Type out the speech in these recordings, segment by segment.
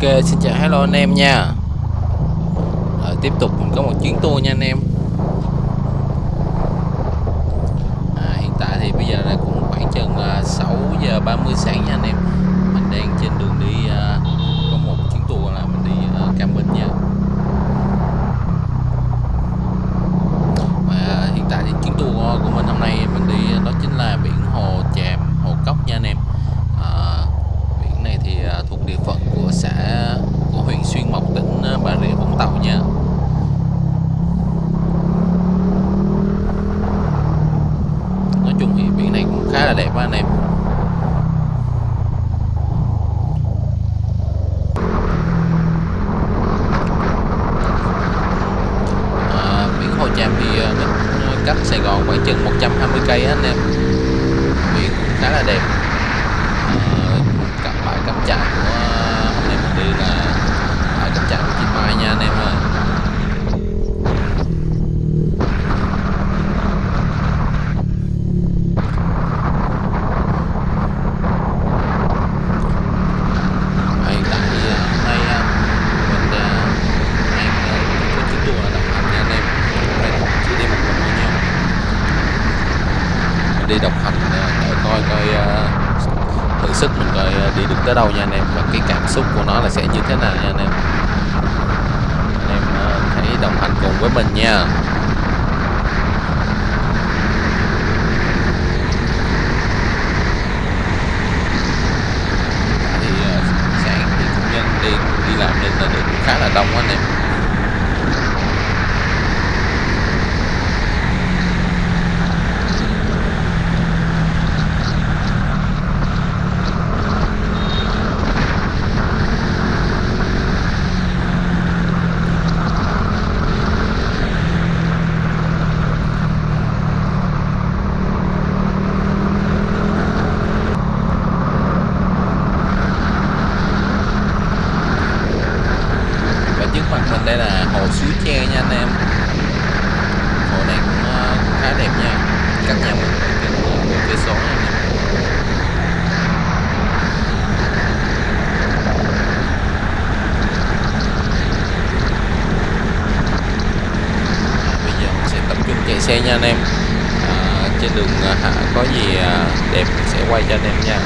Ok, xin chào hello anh em nha. Tiếp tục mình có một chuyến tour nha anh em. Hiện tại thì bây giờ là cũng khoảng chừng 6 giờ 30 sáng nha anh em. Mình đang trên đường đi có một chuyến tour là mình đi Cam Vinh nha. Và hiện tại thì chuyến tour của mình hôm nay mình đi đó chính là biển Hồ Tràm, Hồ Cốc nha anh em. Biển này thì thuộc địa phận của huyện Xuyên Mộc, tỉnh Bà Rịa Vũng Tàu nha. Nói chung thì biển này cũng khá là đẹp á anh em. Biển Hồ Tràm thì cách Sài Gòn khoảng chừng 120 cây á anh em. Biển cũng khá là đẹp. Bãi cắm trại của anh em mình đi là bãi cắm trại của Chị Mai nha anh em ơi. Hiện tại thì hôm nay mình đang có chuyến tour đồng hành nha anh em. Hôm nay chỉ đi một mình thôi nha. Mình đi đồng hành để coi thử sức mình coi đi được tới đâu nha anh em, và cái cảm xúc của nó là sẽ như thế nào nha anh em. Anh em hãy đồng hành cùng với mình nha. Thì sáng thì công nhân đi làm nên là được khá là đông anh em. Trước mặt mình đây là hồ Suối Tre nha anh em. Hồ này cũng khá đẹp nha, cách nhà mình khoảng 10 cây số nha anh em. Bây giờ mình sẽ tập trung chạy xe nha anh em. Trên đường có gì đẹp mình sẽ quay cho anh em nha.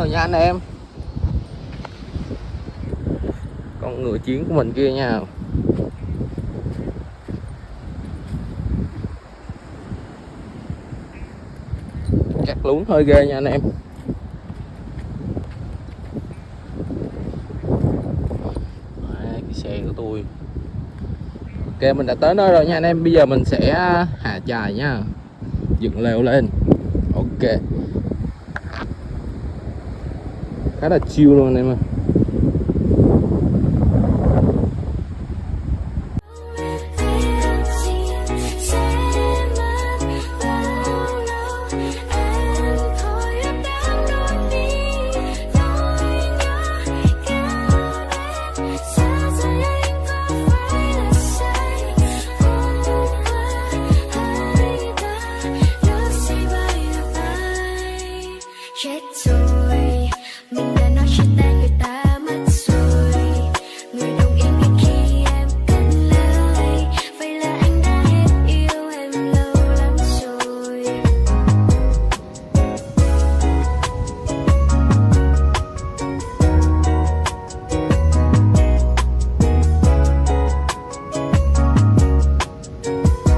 rồi nha anh em. Con ngựa chiến của mình kia nha. Cắt lún hơi ghê nha anh em. Đấy, cái xe của tôi. Ok, mình đã tới nơi rồi nha anh em. Bây giờ mình sẽ hạ chài nha, dựng lều lên. Ok, khá là chill luôn anh em ơi. Chết rồi, mình đã nói chia tay người ta mất rồi. Người đồng ý ngay khi em cất lời. Vậy là anh đã hết yêu em lâu lắm rồi.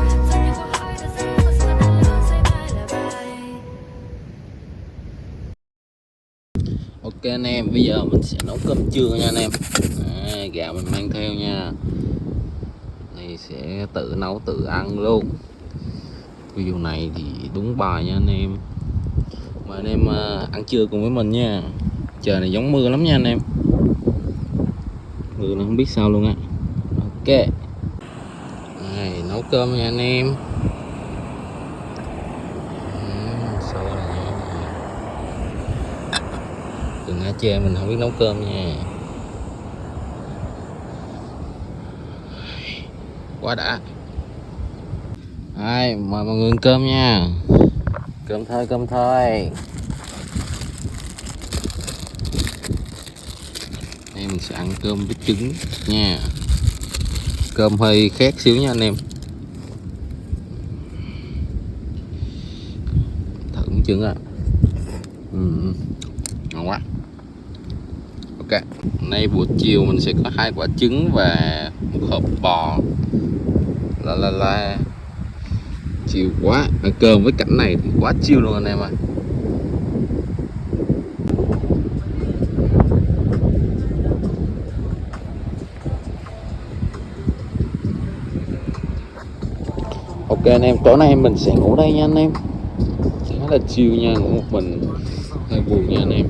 Và những câu hỏi đã rơi vào sự đã luôn say bài là bài. Ok anh em, bây giờ mình sẽ nấu cơm trưa nha anh em. Gạo mình mang theo nha. Đây sẽ tự nấu tự ăn luôn. Video này thì đúng bài nha anh em. Mời anh em ăn trưa cùng với mình nha. Trời này giống mưa lắm nha anh em. Mưa nó không biết sao luôn á. Ok. Đây, nấu cơm nha anh em. Sôi này nha. Đừng á chê mình không biết nấu cơm nha. Quá đã. Đây, mời mọi người ăn cơm nha. Cơm thôi, cơm thôi. Đây mình sẽ ăn cơm với trứng nha. Cơm hơi khét xíu nha anh em. Thử miếng trứng à. Ngon quá. Ok, nay buổi chiều mình sẽ có 2 quả trứng và một hộp bò. La chiều quá. Ăn cơm với cảnh này thì quá chill luôn anh em ơi. Ok anh em, tối nay mình sẽ ngủ đây nha anh em. Khá là chill nha, ngủ một mình hơi buồn nha anh em.